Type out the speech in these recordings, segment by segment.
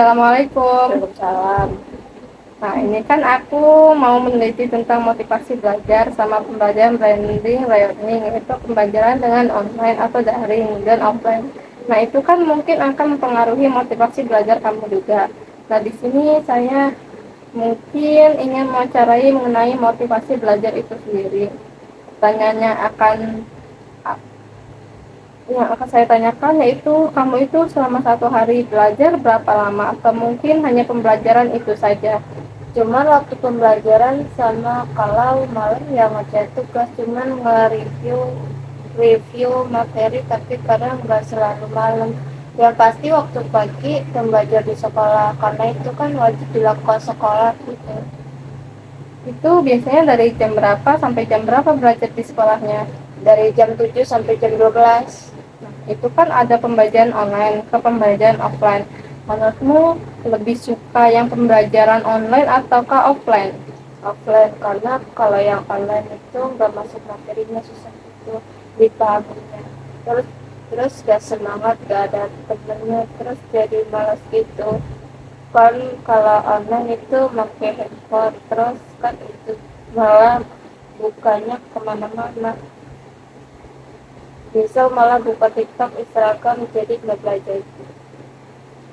Assalamualaikum. Waalaikumsalam. Nah, ini kan aku mau meneliti tentang motivasi belajar sama pembelajaran blending learning, yaitu pembelajaran dengan online atau daring dan offline. Nah, itu kan mungkin akan mempengaruhi motivasi belajar kamu juga. Nah, di sini saya mungkin ingin mewawancarai mengenai motivasi belajar itu sendiri. Pertanyaannya yang akan saya tanyakan yaitu kamu itu selama satu hari belajar berapa lama atau mungkin hanya pembelajaran itu saja? Cuman waktu pembelajaran sama kalau malam ya ngerjain tugas, cuman review materi, tapi kadang nggak selalu malam. Yang pasti waktu pagi pembelajar di sekolah, karena itu kan wajib dilakukan sekolah gitu. Itu biasanya dari jam berapa sampai jam berapa belajar di sekolahnya? Dari jam 7 sampai jam 12. Itu kan ada pembelajaran online ke pembelajaran offline. Menurutmu lebih suka yang pembelajaran online ataukah offline? Offline, karena kalau yang online itu nggak masuk materinya, susah gitu dipahaminya. Terus gak semangat, gak ada temennya, terus jadi malas gitu kan. Kalau online itu pakai handphone, terus kan itu malah bukanya kemana-mana, bisa malah buka TikTok, Instagram, jadi nggak belajar.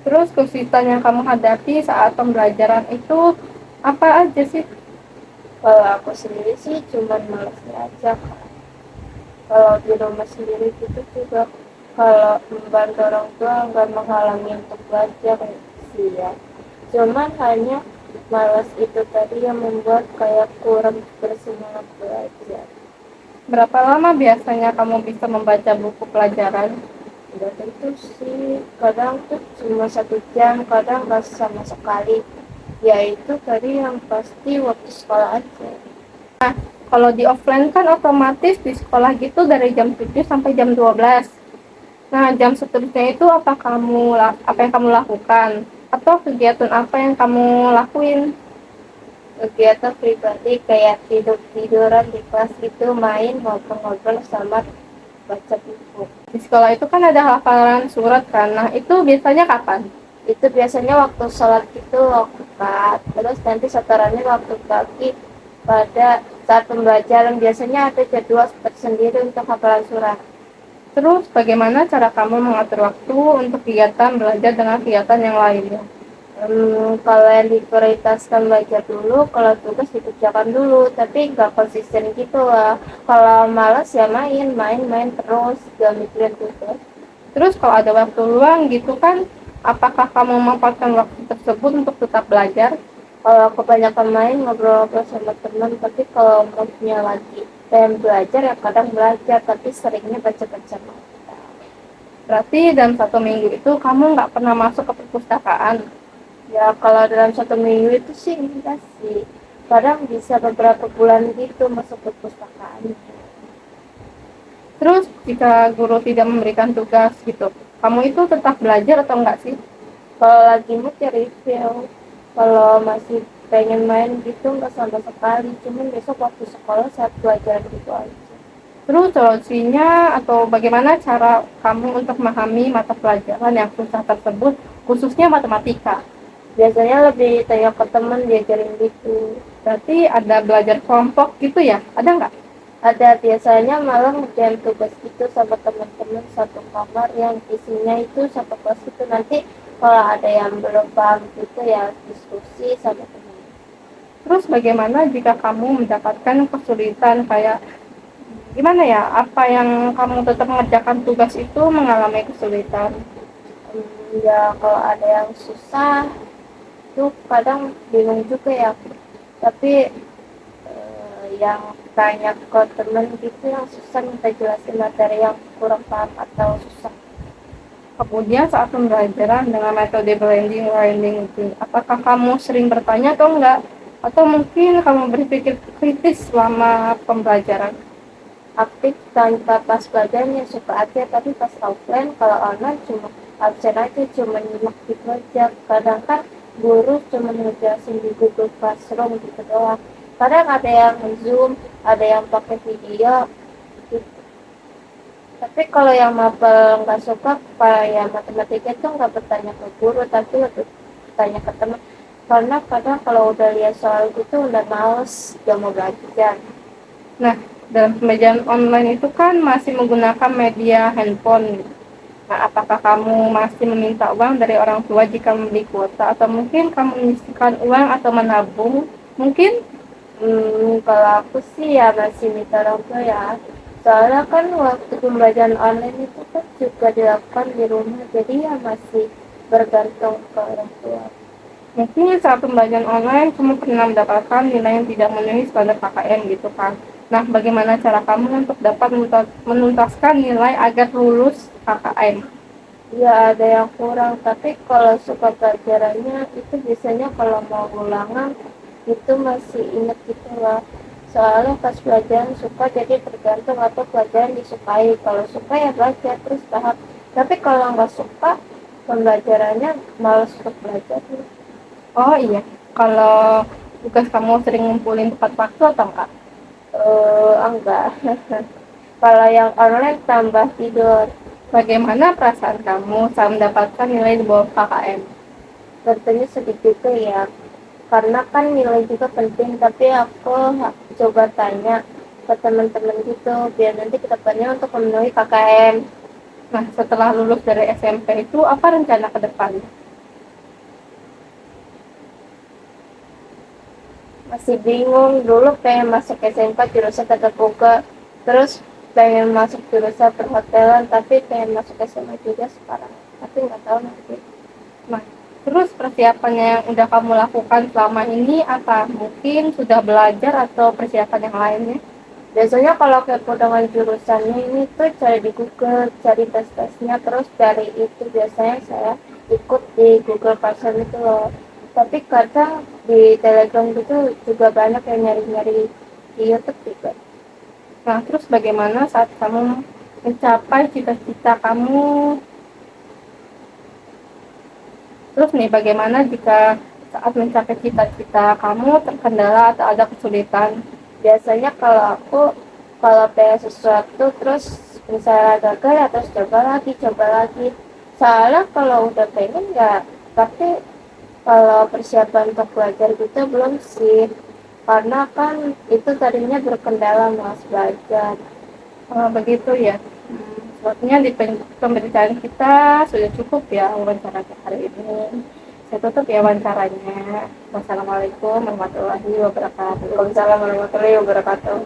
Terus kesulitan yang kamu hadapi saat pembelajaran itu apa aja sih? Kalau aku sendiri sih cuman malesnya aja. Kalau di rumah sendiri gitu juga, kalau membantu orang tua nggak menghalangi untuk belajar sih ya, cuman hanya malas itu tadi yang membuat kayak kurang bersemangat belajar. Berapa lama biasanya kamu bisa membaca buku pelajaran? Udah tentu sih, kadang tuh cuma 1 jam, kadang nggak sama sekali, yaitu tadi yang pasti waktu sekolah aja. Kalau di offline kan otomatis di sekolah gitu dari jam 7 sampai jam 12. Nah, jam seterusnya itu apa yang kamu lakukan? Atau kegiatan apa yang kamu lakuin? Kegiatan pribadi kayak tidur-tiduran di kelas gitu, main, ngobrol-ngobrol, sama baca buku. Di sekolah itu kan ada hafalan surat kan. Nah, itu biasanya kapan? Itu biasanya waktu sholat gitu, waktu Kak. Terus nanti setorannya waktu pagi pada saat pembelajaran, biasanya ada jadwal tersendiri untuk hafalan surat. Terus bagaimana cara kamu mengatur waktu untuk kegiatan belajar dengan kegiatan yang lainnya? Kalau yang diprioritaskan belajar dulu, kalau tugas dikerjakan dulu, tapi nggak konsisten gitu lah. Kalau malas ya main terus, gak mikirin tugas. Terus kalau ada waktu luang gitu kan, apakah kamu memanfaatkan waktu tersebut untuk tetap belajar? Kalau kebanyakan main, ngobrol-ngobrol sama teman, tapi kalau moodnya lagi pengen belajar ya kadang belajar, tapi seringnya baca-baca. Berarti dalam 1 minggu itu kamu nggak pernah masuk ke perpustakaan. Ya kalau dalam 1 minggu itu sih enggak sih, kadang bisa beberapa bulan gitu masuk ke perpustakaan. Terus jika guru tidak memberikan tugas gitu, kamu itu tetap belajar atau enggak sih? Kalau lagi mood ya review, kalau masih pengen main gitu nggak sama sekali, cuman besok waktu sekolah saat pelajaran gitu aja. Terus solusinya atau bagaimana cara kamu untuk memahami mata pelajaran yang susah tersebut, khususnya matematika? Biasanya lebih tanya ke temen, diajarin gitu. Berarti ada belajar kelompok gitu ya? Ada nggak? Ada, biasanya malah ngerjain tugas gitu sama teman-teman satu kamar yang isinya itu satu kelas itu. Nanti kalau ada yang belum paham gitu ya diskusi sama teman. Terus bagaimana jika kamu mendapatkan kesulitan kayak gimana ya? Apa yang kamu tetap mengerjakan tugas itu mengalami kesulitan? Ya kalau ada yang susah tuh kadang bingung juga ya, tapi yang tanya ke temen gitu yang susah, minta jelasin materi yang kurang paham atau susah. Kemudian saat pembelajaran dengan metode blending learning itu, apakah kamu sering bertanya atau enggak? Atau mungkin kamu berpikir kritis selama pembelajaran? Aktif tanpa pas belajarnya suka aja, tapi pas offline kalau online cuma absen aja, cuma nyimak gitu aja. Kadang kan guru cuma ngejelasin di Google Classroom gitu doang, kadang ada yang zoom, ada yang pakai video gitu. Tapi kalau yang mapel nggak suka kayak matematika itu nggak bertanya ke guru, tapi lebih tanya ke teman, karena kadang kalau udah lihat soal gitu udah males gak mau belajar. Nah, dalam pembelajaran online itu kan masih menggunakan media handphone. Nah, apakah kamu masih meminta uang dari orang tua jika membeli kuota, atau mungkin kamu menyisihkan uang atau menabung? Mungkin. Kalau aku sih ya masih minta orang tua ya. Soalnya kan waktu pembelajaran online itu kan juga dilakukan di rumah, jadi ya masih bergantung ke orang tua. Mungkin saat pembelajaran online kamu pernah mendapatkan nilai yang tidak memenuhi standar KKM gitu kan. Nah, bagaimana cara kamu untuk dapat menuntaskan nilai agar lulus KKM? Ya ada yang kurang, tapi kalau suka pelajarannya itu biasanya kalau mau ulangan itu masih inget gitu lah. Soalnya pas pelajaran suka jadi tergantung apa pelajaran disukai. Kalau suka ya belajar terus tahap. Tapi kalau nggak suka pembelajarannya malas untuk belajar. Oh iya, kalau tugas kamu sering ngumpulin tepat waktu atau enggak? Enggak. Kalau yang online tambah tidur. Bagaimana perasaan kamu saat mendapatkan nilai di bawah KKM? Tentunya sedih juga ya. Karena kan nilai juga penting, tapi aku coba tanya ke teman-teman gitu biar nanti kedepannya untuk memenuhi KKM. Nah, setelah lulus dari SMP itu apa rencana ke depan? Masih bingung, dulu pengen masuk SMK jurusan tata boga, terus pengen masuk jurusan perhotelan, tapi pengen masuk SMA juga sekarang, tapi nggak tahu nanti. Nah, terus persiapannya yang udah kamu lakukan selama ini apa? Mungkin sudah belajar atau persiapan yang lainnya? Biasanya kalau kepo dengan jurusannya ini tuh cari di Google, cari tes-tesnya, terus dari itu biasanya saya ikut di Google Classroom itu loh. Tapi kadang di Telegram gitu juga banyak yang nyari-nyari di YouTube juga. Nah, terus bagaimana saat kamu mencapai cita-cita kamu? Terus nih, bagaimana jika saat mencapai cita-cita kamu terkendala atau ada kesulitan? Biasanya kalau pengen sesuatu terus misalnya gagal ya terus coba lagi. Soalnya kalau udah pengen ya, tapi kalau persiapan untuk belajar gitu belum sih, karena kan itu tadinya berkendala mas belajar. Begitu ya. Sepertinya di pemberitaan kita sudah cukup ya wawancara hari ini. Saya tutup ya wawancaranya. Wassalamualaikum warahmatullahi wabarakatuh. Waalaikumsalam warahmatullahi wabarakatuh.